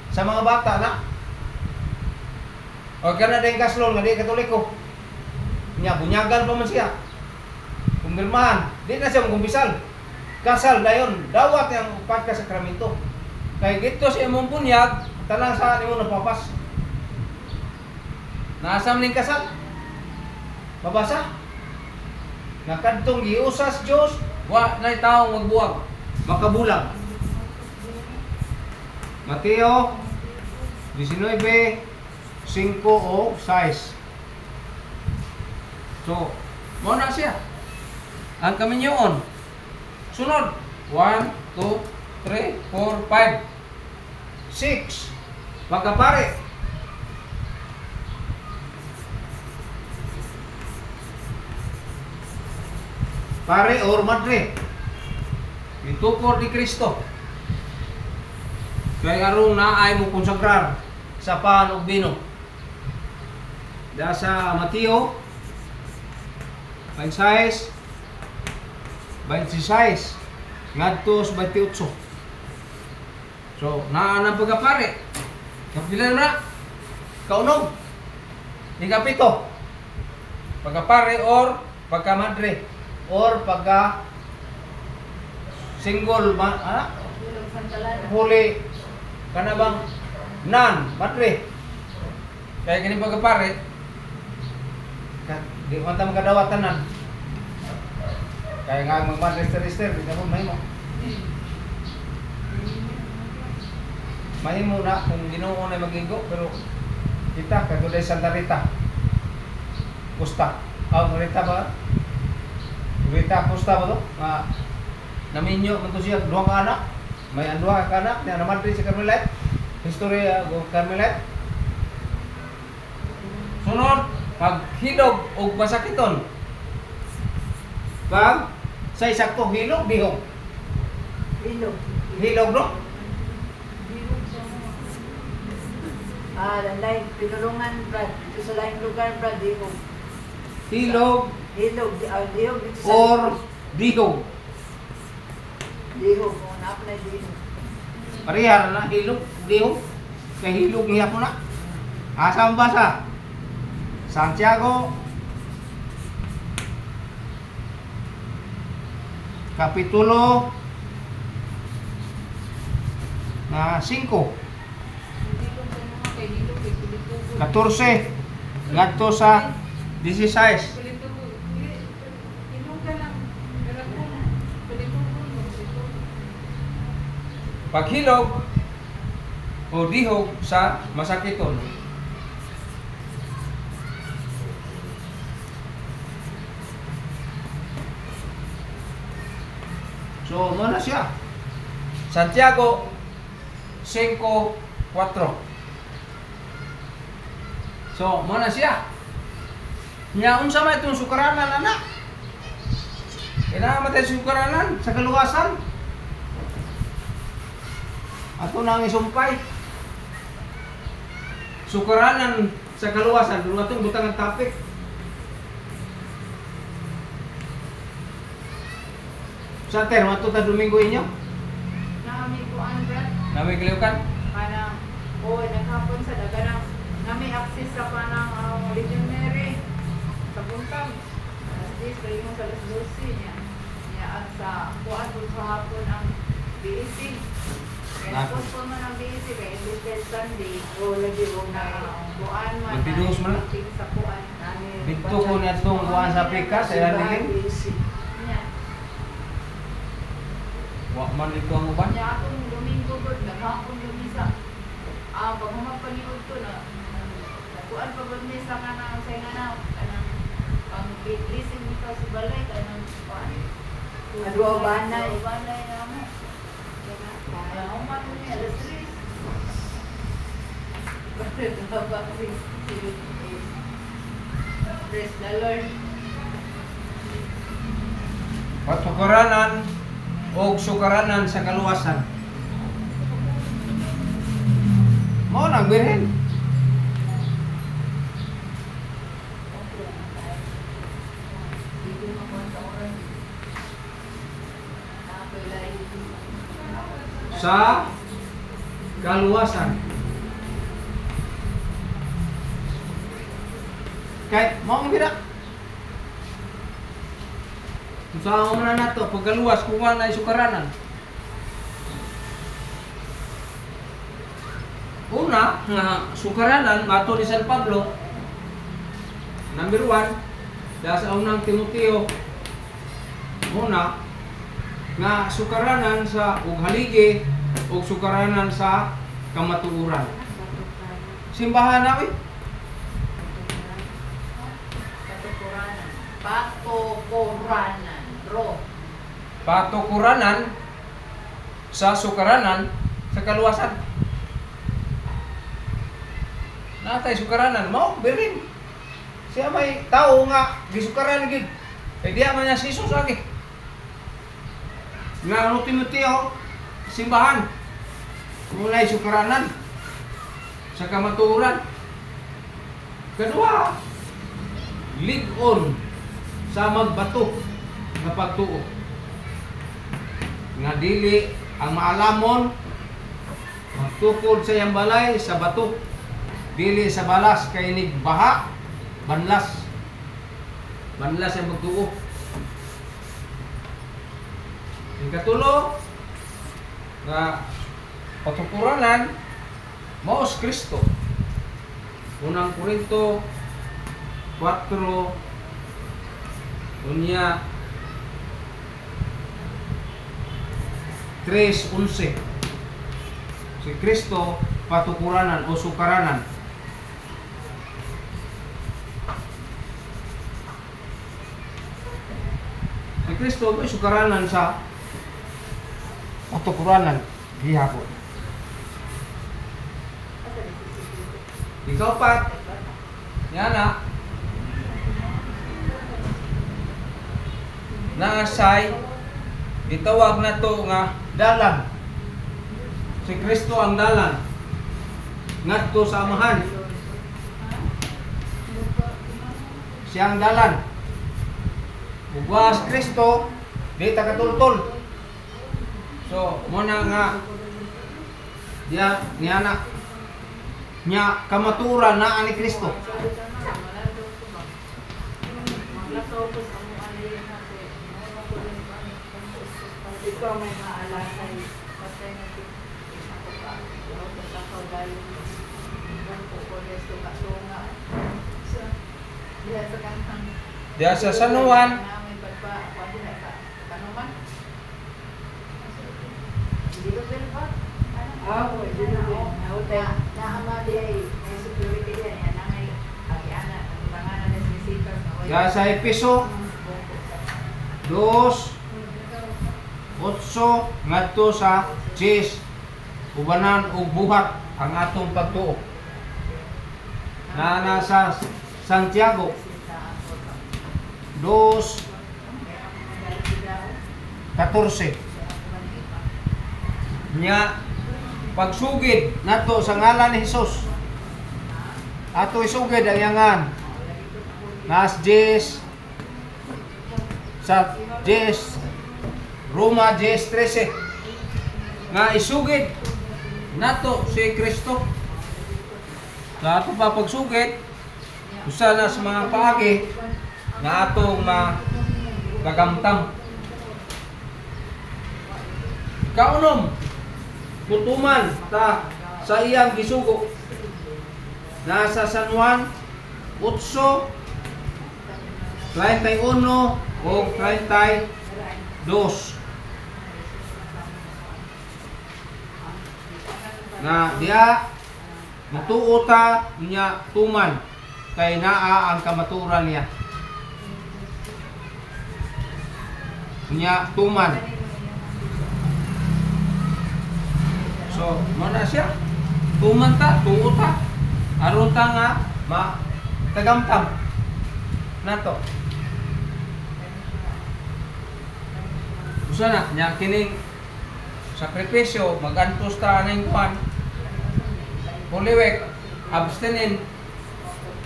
sa mga bata na. O kana din kaslon nga di Katoliko. Nya bunyagan pa man siya. Kumpirmahan, di na siya kumpisal. Kasal dayon, dawat yang upat ka sakramento. Kay dito sa imong bunyag, tanang sa imo napapas. Naasam ning kasal. Mabasa. Nakadtong giusas Dios, wa nay tawo magbuwag, makabulag. Mateo 19:5 o 6. So, mo na siya. Ang kaminyoon. Sunod. 1, 2, 3, 4, 5, 6. Pagkapare. Pare or madre. Itukor ni Kristo. Kaya arong naay mo konsagrar sa pan ug bino. Da sa Mateo 26 ngadto sa 28. So, naa nang pagkapare. Kapila na. Kaunog. Ikapito. Pagkapare or pagkamadre or pagka single huli kana bang nan madre. Kaya kini pagkapare di man ta makadawat tanan. Kaya nga magman-register, di na po mahimo. Mahimo na kung Ginoo na magigo, pero kita katulad Santa Rita. Costa. Rita ba? Rita Costa ba to? Naminyo man to siya, 2 ka anak. May 2 ka anak, na naman rin sa Carmelite. History of Carmelite. Sunod, paghilog o masakiton. Pag sa isakto hilog, dihog. Hilog, no? Landay, pinulungan, Brad. Ito sa laing lugar, Brad, dihog. Hilog Dihog, dihog. Dito sa or dihog. dihog, kung naap na dihog. Parehar na hilog, dihog. Kay hilog niya po na. Asa ang basa? Santiago Kapitulo 5 14 ngadto sa 16. Paghilog o dihog sa masakiton. So, mo na siya. Santiago 5:4. So, mo na siya. Nya unsa may itong sukaranan anak? Kailangan matay sukaranan sa kaluwasan. Ato nang isumpay. sukaranan sa kaluwasan. Doon atong butang ang topic. Sa term, ato ta Domingo inyo? Nami ko ang brad. Nami kaliukan? Kanang, naghapon sa daganang, nami access sa kanang legionary sa buntag. Alas 10, pwede mo sa alas 12 niya. Niya at sa kuan po sa hapon ang BEC. Kaya Nako. post mo ng BEC kaya Little Sunday. O, lagi o Na na. kuan man. Magbiduos man. Meeting sa kuan. Dito ko na itong kuhaan sa pikas, sa ilang Niya. wa man dito ang uban. Kanya akong Domingo good, naghapon yung misa. Pag humapaniod ko na, nakuan pa ba misa ka na sa nga kanang pang listen nito sa balay, kanang kuan. Adwa banay. Banay na mo. Kaya human mo niya, alas 3. Bakit na ba si praise the Lord. Patukaranan o sukaranan sa kaluwasan. Mao nang birhen. Dito na kuan sa oras. Napilay. Sa kaluwasan. Kahit mao ang bira. Usaha mo na nato pagkaluwas kung ano ay sukaranan. Una nga sukaranan mato ni San Pablo. Number 1 sa unang Timoteo. Una nga sukaranan sa ug haligi ug sukaranan sa kamatuoran. Simbahan namin. Patukuranan. Patukuranan. Ro. Patukuranan sa sukaranan sa kaluwasan. Natay sukaranan mo, birin. Siya may tao nga gisukaran gid. Kay diya man niya si Jesus lagi. Nga ano Timoteo, simbahan. Mulay sukaranan sa kamatuoran. Kedua, lig-on sa magbato nga pagtuo. Nga dili ang maalamon magtukod sa iyang balay sa bato. Dili sa balas kay nig baha, banlas. Banlas ang magtuo. Ikatulo nga patukuranan mao si Kristo. Unang Korinto 4 unya 3:11. Si Kristo patukuranan o sukaranan. Si Kristo ay sukaranan sa patukuranan gihapon. Ikaw pat, yana, naasay, gitawag na to nga dalan. Si Kristo ang dalan. Ngadto sa amahan. Siyang dalan. Ugwa si Kristo, di ta katultol. So, muna nga niya nya kamaturan na ani Kristo. Ikaw may maalasay. Patay na ito. Ako sa kaugali. Ko ko resto katunga. Diya sa kantang. Diya sa sanuan, May pagpa. Pwede na ka. Kanuman. Hindi ko ba? Pwede na rin. Naama di ay may security yan. Yan ang may agiana. Ang pangalan ng sisikas. diya sa Epeso 2:8 ngadto sa 10 ubanan ug buhat ang atong pagtuo. Na nasa Santiago 2:14 nya pagsugid nato sa ngalan ni Hesus ato isugid ang yangan. Nas Jes sa Jes Roma Jes 13 nga isugid nato si Kristo. Sa ato pa pagsugid usa na sa mga paagi nga atong magagamtam. Kaunom tutuman ta sa iyang gisugo nasa San Juan 8:31 o 32 na diya mutuo ta niya tuman kay naa ang kamaturan niya. Niya tuman. So, mana siya? Tuman ta, tuo ta. Aron ta nga tagamtam nato. Usa na nya kining sakripisyo magantos ta ning kuan. Puliwek, abstinin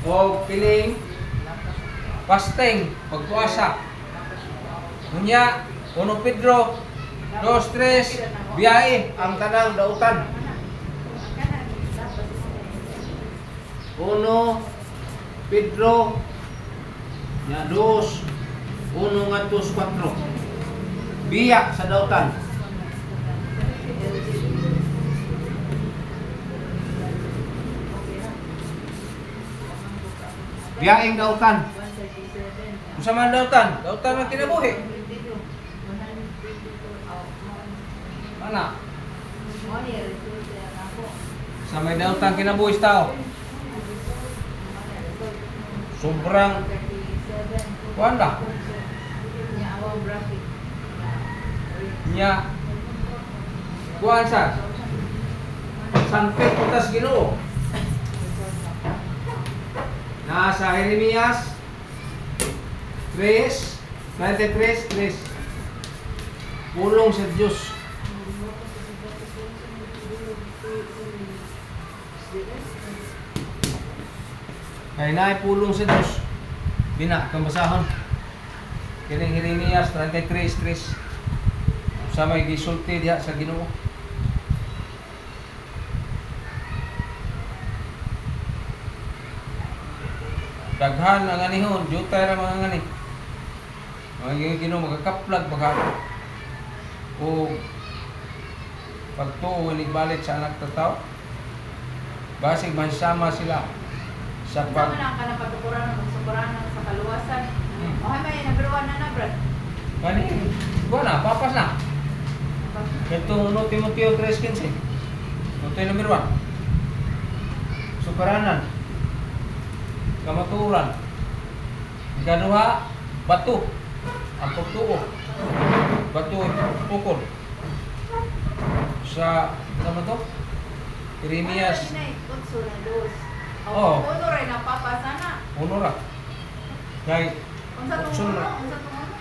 o kining fasting, pagpuasa. Unya, 1 Pedro 2:3 biyahe ang tanang dautan. 1 Pedro 2:1-4 biya sa dautan. Biyaing dautan. Unsa man dautan? Dautan ng kinabuhi. Ana? Sa may dautan kinabuhi sa tao. Sobrang kuanda. Nya kuan sa sanpit utas Ginoo. Nasa Jeremias 3:93 pulong sa Diyos. Kaya na pulong sa Diyos. Bina, kang basahon. Kining Jeremias 33:3 sa may gisulti diha sa Ginoo. Daghan ang anihon, jutay ra mga ngani. Mga Ginoo magakaplag baga. O pagtuo ni balit sa anak ta tao. Basig mansama sila sa Pag ka na patukuran ng sukuranan sa kaluwasan. Okay, may number 1 na brad. Kani, ko na, papas na. Ito 1 Timoteo 3:15. Ito yung number 1. Sukaranan. Kamaturan. Ikaduha, batu. Ang pagtuo. Batu, pukol. Sa, ano to? Jeremias. Oh. Uno rin ang papasa na. Uno ra. Kay, Unsa tong Uno uno? ra. Unsa tong uno?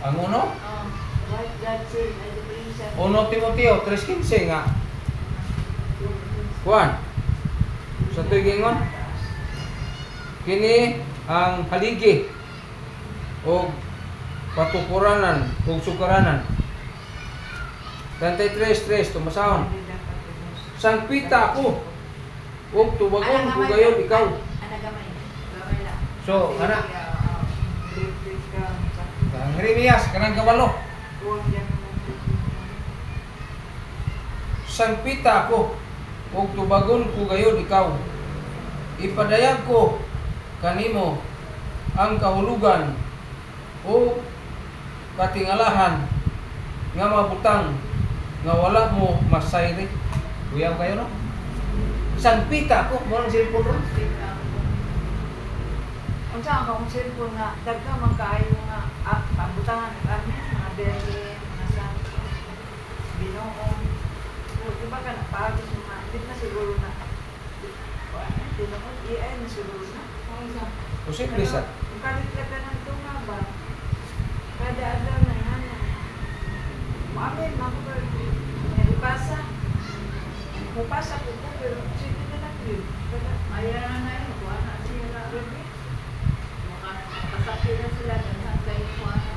Ang uno, Oh. What God said, I believe siya. 1 Timoteo 3:15 nga. Kuan. Sa tuigingon. Kini ang haligi o patukuranan o sukaranan. 33:3 tumasahon. Sangpita ako ug tubagon ko gayon ikaw. Ana gamay. Gamay lang. So, ana ang Jeremias kanang kabalo. Sangpita ako ug tubagon ko gayon ikaw. Ipadayag ko kanimo ang kahulugan o katingalahan nga mabutang nga wala mo masayri. Kuyaw kayo no? Sangpita ko mo ang cellphone ron. Unsa ang akong cellphone nga dagka man kaayo nga pabutangan kami mga dere mga sa Binoon. O diba ka na pagos mga di na siguro na. Binoon AI na siguro na. Posible sa. Kalit ka ng tunga ba? Kada adlaw na yan. Maamin, makapag ipasa. Mupasa ko po, pero sige na lang. Ayan na yun, kuha na sila. Makasakit na sila, ganyan kayo kuha na.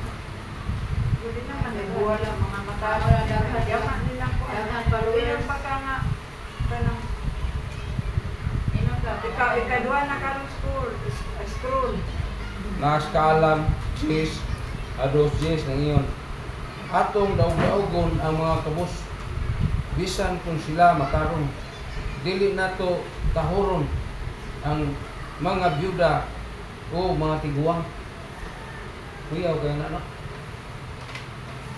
Hindi naman, nagbuwala mga mataas. Wala dapat. Yaman nilang kuha. Dapat followers. Ilang pa ka nga. Kanang, ikaduha na karong scroll. Naskalam, sis, ados sis na iyon. Atong daog-daogon ang mga kabus. Bisan kung sila matarong. Dili nato tahuron ang mga byuda o mga tiguang. Kuyaw kayo na, no?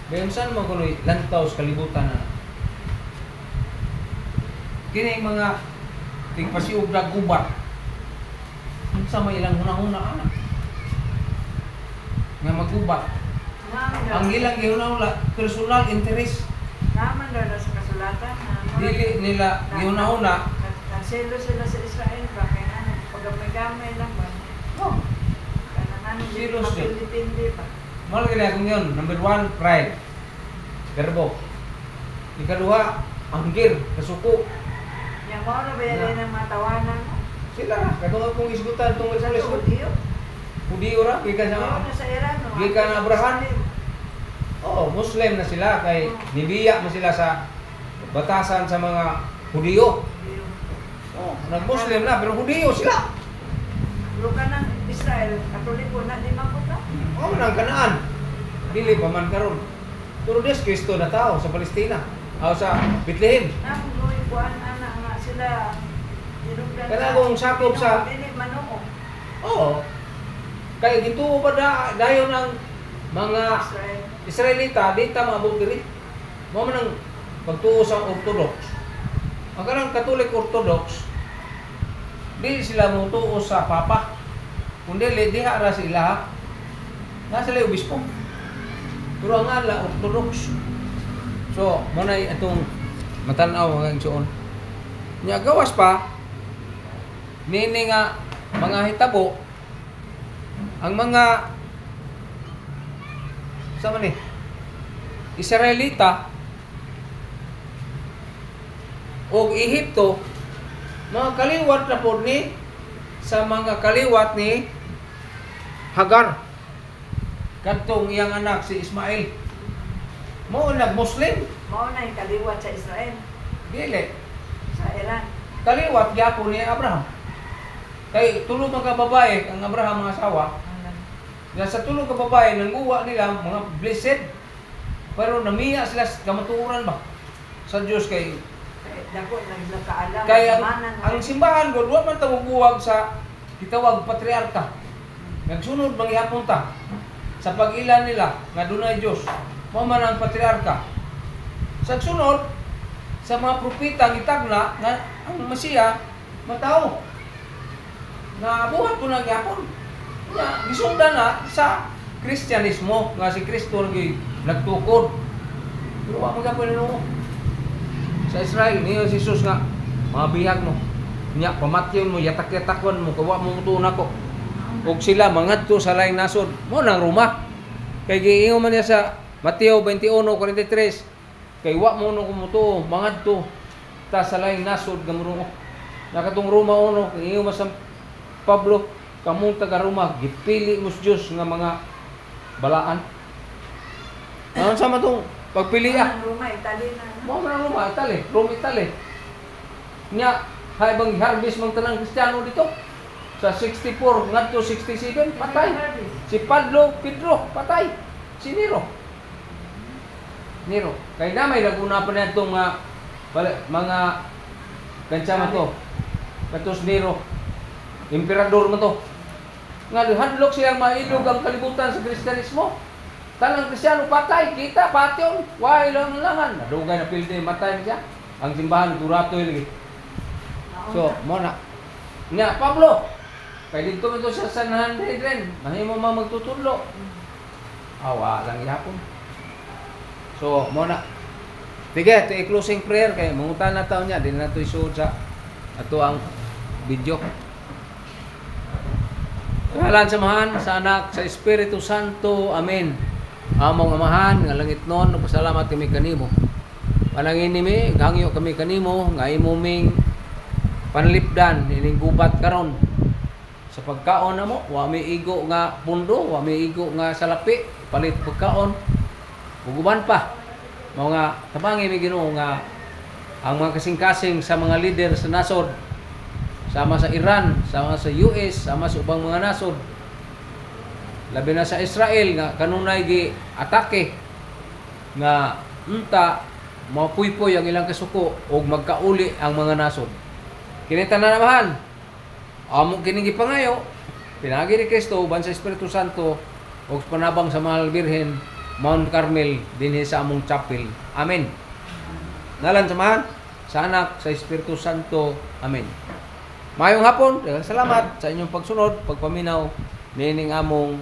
Bayan saan mo kuno'y lantaw sa kalibutan na? Kini mga tingpasiog na gubat. Ang sama ilang hunahuna anak. Nga magubat. Ang ilang gihunahuna, personal interest. Naman daw na sa kasulatan. Dili nila gihunahuna. Nagselo sila sa Israel ba? Kaya na, pag-gamay lang ba? Oh, Kaya na, Serious din. mapilipindi ba? mahal kaya kung yun. Number 1, pride. Verbo. Ikaduha, anggir, kasuko. Yang mo na ba yan ang mga tawanan mo? Sila na, katungod kong isgutan tungkol Sa sa isgot. Udiyo? Hudiyo ra, gikan sa Ano sa Iran? no? Gikan na Abraham. Oo, Muslim na sila kay nibiya mo sila sa batasan sa mga Hudiyo. Udiyo. Oh, nag-Muslim na pero Hudiyo sila. Luka ng Israel, Katoliko na, di man na. Oh, nang Kanaan. Dili pa man karon. Puro Diyos Kristo na tao sa Palestina. O sa Bethlehem. Nang luwi kuan ana nga sila. Dinugdan Kaya kung sakop sa- Dili manoo. Oo. Kaya gintuo pa dayon ng mga Israel. Israelita, di ta maabot diri. Mo man ang pagtuo sa Orthodox. Ang kanang Catholic Orthodox, di sila mutuo sa Papa. Kundi diha ra sila. Na sila obispo. Pero ang ala Orthodox. So, mo na itong matanaw ang igsoon. Nya gawas pa nini nga mga hitabo ang mga sa man Israelita o Ehipto mga kaliwat na po ni sa mga kaliwat ni Hagar kadtong iyang anak si Ismael mo nag-Muslim Mao na yung kaliwat sa Israel. dili Sa Iran. kaliwat gyapon ni Abraham kay tulo mga babae ang Abraham mga asawa na sa tulo ka babae nanguwa nila mga blessed pero namiya sila sa kamatuoran ba sa Diyos kay Dako nagkaalam. kay Manan ang simbahan God wa man tawag sa gitawag patriarka nagsunod manghihapon ta sa pag-ilan nila nga dunay Dios mao man ang patriarka sa sunod sa mga propeta gitagna nga ang Mesiya matao na buhat ko na gyapon nya gisundan na sa Kristyanismo nga si Kristo nagtukod pero wa man gyapon no sa Israel niyo si Jesus nga mga bihag mo nya pamatyon mo yatak-yatakon mo kawa mo tuon ako ug sila mangadto sa laing nasod mo nang Roma kay giingon man niya sa Mateo 21:43 kay wa mo no kumuto mangadto ta sa laing nasod gamuro nakatong Roma uno kay ingon sa Pablo kamong taga Roma gipili mo sa Dios nga mga balaan ano sa matong pagpiliya Roma, Italy na. mo man ang Roma, Italy, Rome, Italy. Nya, haibang harvest mang tanang Kristiyano dito. Sa 64 ngadto 67 patay. Si Pedro patay. Si Nero. Kay na may naguna pa na itong mga kansya man to. Katos Nero. Emperador man to. Nga hadlok silang mailog ang kalibutan sa Kristyanismo. Talang Kristiyano patay, kita patyon, why lang langan. Nadugay na pilde matay siya. Ang simbahan durato lagi. So, mo na. Nya Pablo, kay dito man to sa Sanhedrin, mahimo man magtutudlo. Awa lang yapon. So, mo na. Sige, ito closing prayer kay mangutan na taon niya, din na to isuod sa ato ang video. Ngalan sa Amahan, sa Anak, sa Espiritu Santo. Amen. Among Amahan, nga langit nun, nagpasalamat kami kanimo. Panangin nimi, gangyo kami kanimo, nga imuming panlipdan ining gubat karon. Sa pagkaon namo, wa may igo nga pundo, wa may igo nga salapi, palit pagkaon. Uguban pa. Mao nga tabangi mi Ginoo nga ang mga kasing-kasing sa mga leader sa nasod, sama sa Iran, sama sa US, sama sa ubang mga nasod, labi na sa Israel nga kanunay gi atake nga unta mapuypoy ang ilang kasuko ug magkauli ang mga nasod. Kini tanan amo kini gipangayo pinagi ni Kristo uban sa Espiritu Santo ug panabang sa Mahal Birhen Mount Carmel dinhi sa among chapel. Amen. Nalan samahan sa Anak sa Espiritu Santo. Amen. Mayong hapon, daghang salamat sa inyong pagsunod, pagpaminaw nining among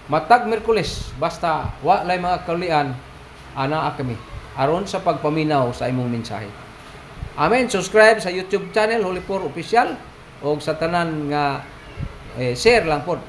matag Miyerkules basta wa lay mga kaulian ana kami aron sa pagpaminaw sa imong mensahe. Amen. Subscribe sa YouTube channel Holy Poor Official o sa tanan nga share lang pod